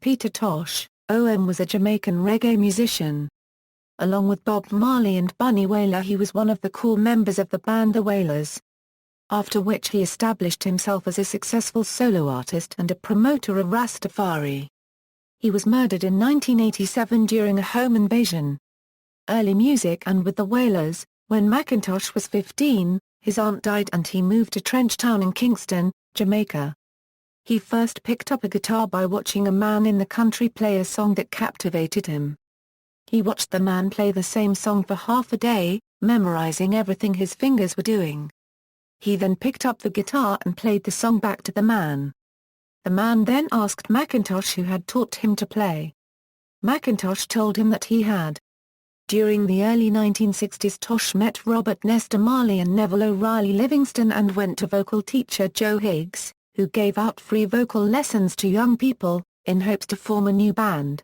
Peter Tosh, OM was a Jamaican reggae musician. Along with Bob Marley and Bunny Wailer, he was one of the core members of the band the Wailers. After which he established himself as a successful solo artist and a promoter of Rastafari. He was murdered in 1987 during a home invasion. Early music and with the Wailers, when McIntosh was 15, his aunt died and he moved to Trenchtown in Kingston, Jamaica. He first picked up a guitar by watching a man in the country play a song that captivated him. He watched the man play the same song for half a day, memorizing everything his fingers were doing. He then picked up the guitar and played the song back to the man. The man then asked McIntosh who had taught him to play. McIntosh told him that he had. During the early 1960s, Tosh met Robert Nesta Marley and Neville O'Reilly Livingston and went to vocal teacher Joe Higgs, who gave out free vocal lessons to young people, in hopes to form a new band.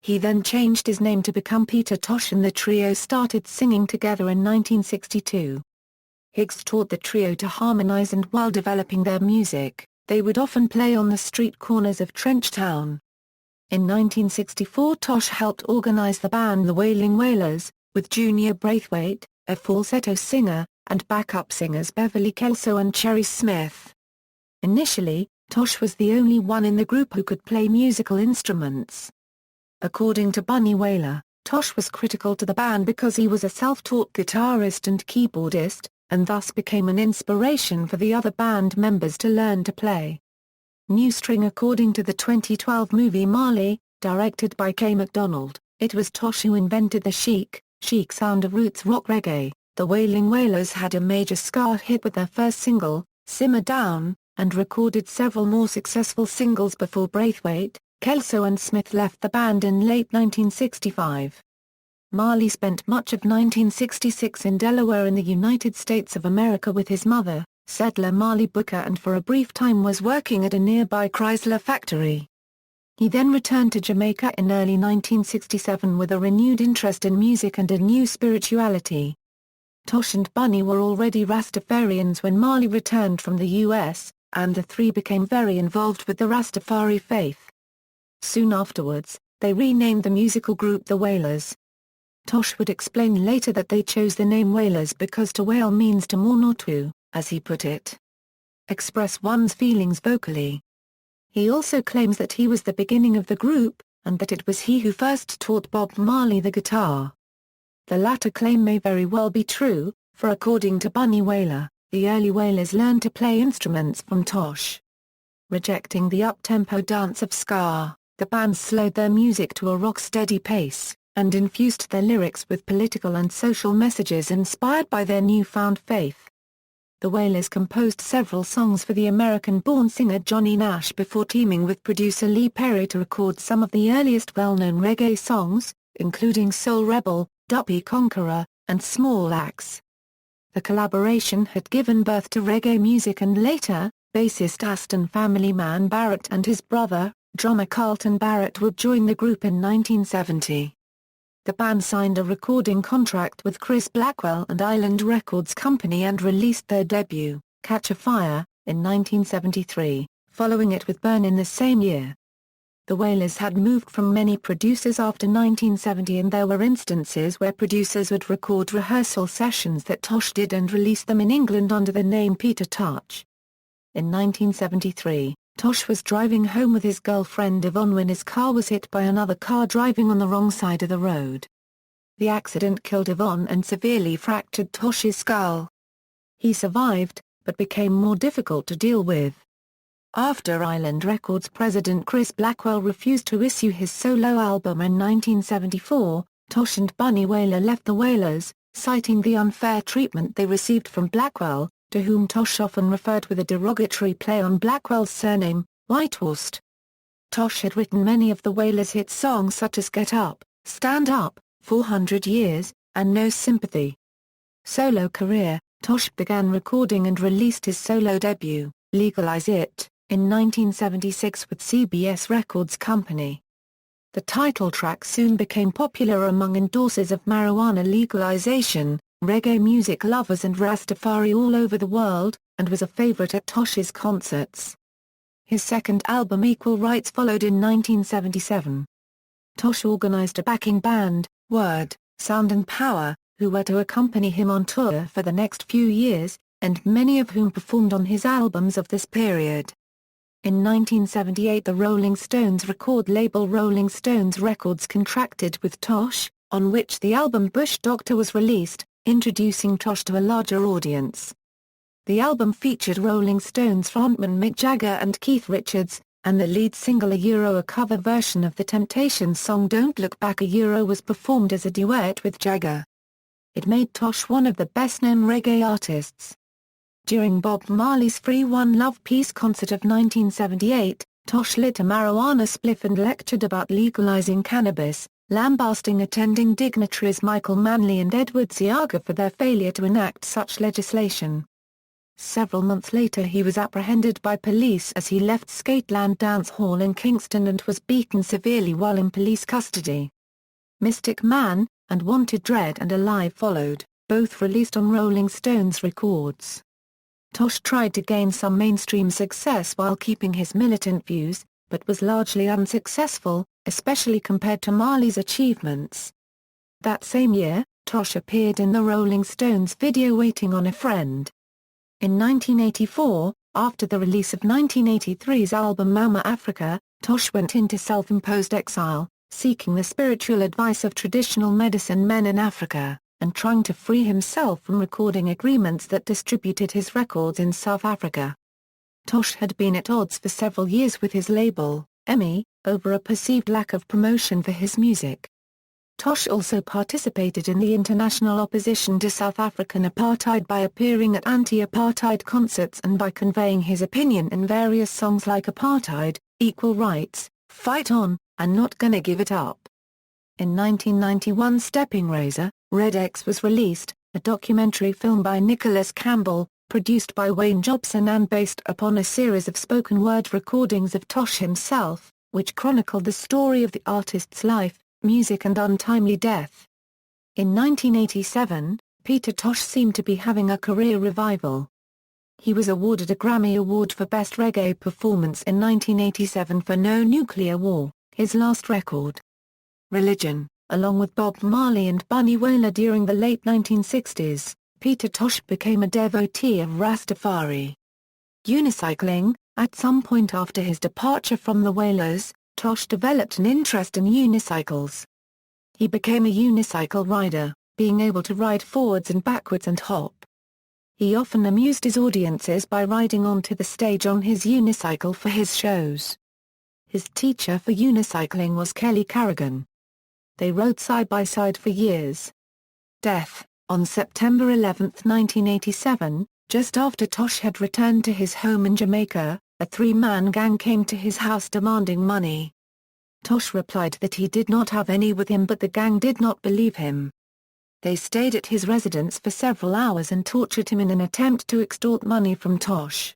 He then changed his name to become Peter Tosh and the trio started singing together in 1962. Higgs taught the trio to harmonize and while developing their music, they would often play on the street corners of Trenchtown. In 1964 Tosh helped organize the band the Wailing Wailers, with Junior Braithwaite, a falsetto singer, and backup singers Beverly Kelso and Cherry Smith. Initially, Tosh was the only one in the group who could play musical instruments. According to Bunny Wailer, Tosh was critical to the band because he was a self-taught guitarist and keyboardist, and thus became an inspiration for the other band members to learn to play. New string. According to the 2012 movie Marley, directed by Kay MacDonald, it was Tosh who invented the chic sound of roots rock reggae. The Wailing Wailers had a major ska hit with their first single, Simmer Down, and recorded several more successful singles before Braithwaite, Kelso and Smith left the band in late 1965. Marley spent much of 1966 in Delaware in the United States of America with his mother, settler Marley Booker, and for a brief time was working at a nearby Chrysler factory. He then returned to Jamaica in early 1967 with a renewed interest in music and a new spirituality. Tosh and Bunny were already Rastafarians when Marley returned from the U.S., and the three became very involved with the Rastafari faith. Soon afterwards, they renamed the musical group the Wailers. Tosh would explain later that they chose the name Wailers because to wail means to mourn or to, as he put it, express one's feelings vocally. He also claims that he was the beginning of the group, and that it was he who first taught Bob Marley the guitar. The latter claim may very well be true, for according to Bunny Wailer, the early Wailers learned to play instruments from Tosh. Rejecting the up-tempo dance of ska, the band slowed their music to a rock-steady pace, and infused their lyrics with political and social messages inspired by their newfound faith. The Wailers composed several songs for the American-born singer Johnny Nash before teaming with producer Lee Perry to record some of the earliest well-known reggae songs, including Soul Rebel, Duppy Conqueror, and Small Axe. The collaboration had given birth to reggae music and later, bassist Aston Family Man Barrett and his brother, drummer Carlton Barrett would join the group in 1970. The band signed a recording contract with Chris Blackwell and Island Records Company and released their debut, Catch a Fire, in 1973, following it with Burn in the same year. The Wailers had moved from many producers after 1970 and there were instances where producers would record rehearsal sessions that Tosh did and release them in England under the name Peter Tosh. In 1973, Tosh was driving home with his girlfriend Yvonne when his car was hit by another car driving on the wrong side of the road. The accident killed Yvonne and severely fractured Tosh's skull. He survived, but became more difficult to deal with. After Island Records president Chris Blackwell refused to issue his solo album in 1974, Tosh and Bunny Wailer left the Wailers, citing the unfair treatment they received from Blackwell, to whom Tosh often referred with a derogatory play on Blackwell's surname, Whitehorse. Tosh had written many of the Wailers' hit songs such as Get Up, Stand Up, 400 Years, and No Sympathy. Solo career. Tosh began recording and released his solo debut, Legalize It, in 1976 with CBS Records Company. The title track soon became popular among endorsers of marijuana legalization, reggae music lovers and Rastafari all over the world, and was a favorite at Tosh's concerts. His second album Equal Rights followed in 1977. Tosh organized a backing band, Word, Sound and Power, who were to accompany him on tour for the next few years, and many of whom performed on his albums of this period. In 1978 the Rolling Stones record label Rolling Stones Records contracted with Tosh, on which the album Bush Doctor was released, introducing Tosh to a larger audience. The album featured Rolling Stones frontman Mick Jagger and Keith Richards, and the lead single a cover version of the Temptations song Don't Look Back was performed as a duet with Jagger. It made Tosh one of the best-known reggae artists. During Bob Marley's Free One Love Peace concert of 1978, Tosh lit a marijuana spliff and lectured about legalizing cannabis, lambasting attending dignitaries Michael Manley and Edward Seaga for their failure to enact such legislation. Several months later he was apprehended by police as he left Skateland Dance Hall in Kingston and was beaten severely while in police custody. Mystic Man, and Wanted Dread and Alive followed, both released on Rolling Stones records. Tosh tried to gain some mainstream success while keeping his militant views, but was largely unsuccessful, especially compared to Marley's achievements. That same year, Tosh appeared in the Rolling Stones video Waiting on a Friend. In 1984, after the release of 1983's album Mama Africa, Tosh went into self-imposed exile, seeking the spiritual advice of traditional medicine men in Africa, and trying to free himself from recording agreements that distributed his records in South Africa. Tosh had been at odds for several years with his label, EMI, over a perceived lack of promotion for his music. Tosh also participated in the international opposition to South African apartheid by appearing at anti-apartheid concerts and by conveying his opinion in various songs like Apartheid, Equal Rights, Fight On, and Not Gonna Give It Up. In 1991 Stepping Razor, Red X was released, a documentary film by Nicholas Campbell, produced by Wayne Jobson and based upon a series of spoken word recordings of Tosh himself, which chronicled the story of the artist's life, music and untimely death. In 1987, Peter Tosh seemed to be having a career revival. He was awarded a Grammy Award for Best Reggae Performance in 1987 for No Nuclear War, his last record. Religion, along with Bob Marley and Bunny Wailer during the late 1960s, Peter Tosh became a devotee of Rastafari. Unicycling, at some point after his departure from the Wailers, Tosh developed an interest in unicycles. He became a unicycle rider, being able to ride forwards and backwards and hop. He often amused his audiences by riding onto the stage on his unicycle for his shows. His teacher for unicycling was Kelly Carrigan. They rode side by side for years. Death, on September 11, 1987, just after Tosh had returned to his home in Jamaica, a three-man gang came to his house demanding money. Tosh replied that he did not have any with him, but the gang did not believe him. They stayed at his residence for several hours and tortured him in an attempt to extort money from Tosh.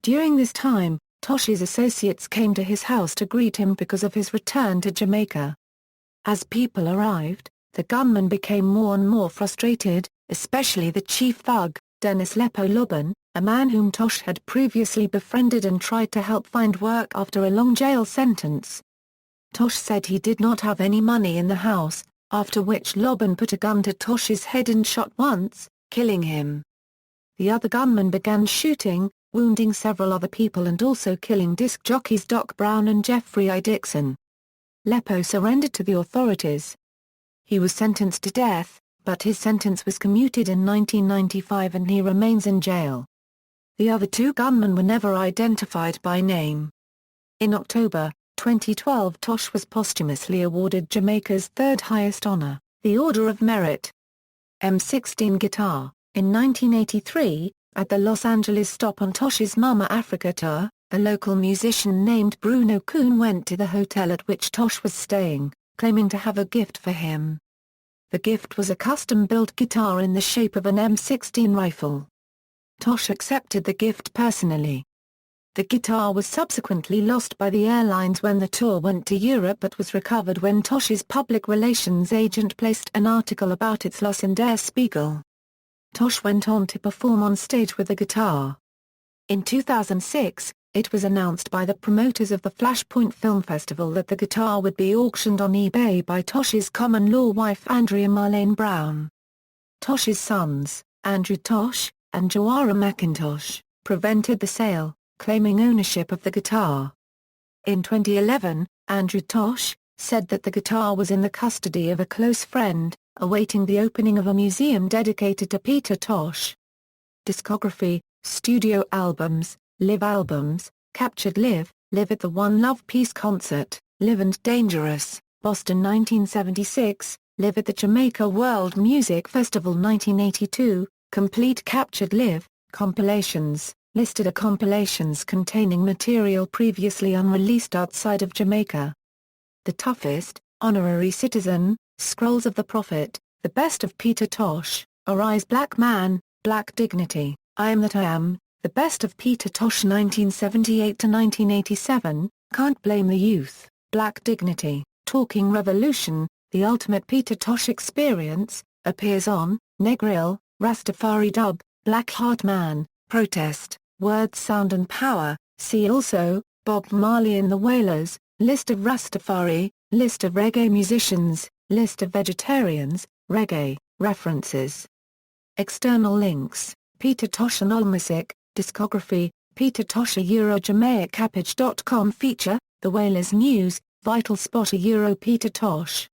During this time, Tosh's associates came to his house to greet him because of his return to Jamaica. As people arrived, the gunmen became more and more frustrated, especially the chief thug, Dennis Lepo Lobban, a man whom Tosh had previously befriended and tried to help find work after a long jail sentence. Tosh said he did not have any money in the house, after which Lobban put a gun to Tosh's head and shot once, killing him. The other gunmen began shooting, wounding several other people and also killing disc jockeys Doc Brown and Jeffrey I. Dixon. Lepo surrendered to the authorities. He was sentenced to death, but his sentence was commuted in 1995 and he remains in jail. The other two gunmen were never identified by name. In October 2012, Tosh was posthumously awarded Jamaica's third highest honor, the Order of Merit. M16 guitar. In 1983, at the Los Angeles stop on Tosh's Mama Africa tour, a local musician named Bruno Kuhn went to the hotel at which Tosh was staying, claiming to have a gift for him. The gift was a custom-built guitar in the shape of an M16 rifle. Tosh accepted the gift personally. The guitar was subsequently lost by the airlines when the tour went to Europe but was recovered when Tosh's public relations agent placed an article about its loss in Der Spiegel. Tosh went on to perform on stage with the guitar. In 2006, It was announced by the promoters of the Flashpoint Film Festival that the guitar would be auctioned on eBay by Tosh's common-law wife Andrea Marlene Brown. Tosh's sons, Andrew Tosh and Hubert McIntosh, prevented the sale, claiming ownership of the guitar. In 2011, Andrew Tosh said that the guitar was in the custody of a close friend, awaiting the opening of a museum dedicated to Peter Tosh. Discography, studio albums, live albums, Captured Live, Live at the One Love Peace Concert, Live and Dangerous, Boston 1976, Live at the Jamaica World Music Festival 1982, Complete Captured Live, compilations, listed are compilations containing material previously unreleased outside of Jamaica. The Toughest, Honorary Citizen, Scrolls of the Prophet, The Best of Peter Tosh, Arise Black Man, Black Dignity, I Am That I Am, The Best of Peter Tosh 1978-1987, Can't Blame the Youth, Black Dignity, Talking Revolution, The Ultimate Peter Tosh Experience, appears on, Negril, Rastafari Dub, Black Heart Man, Protest, Word Sound and Power, see also, Bob Marley and the Wailers, List of Rastafari, List of reggae musicians, List of vegetarians, reggae, references. External links, Peter Tosh and Allmusic, discography, Peter Tosh @JamaicaPage.com feature, The Wailers News, Vital Spot Peter Tosh.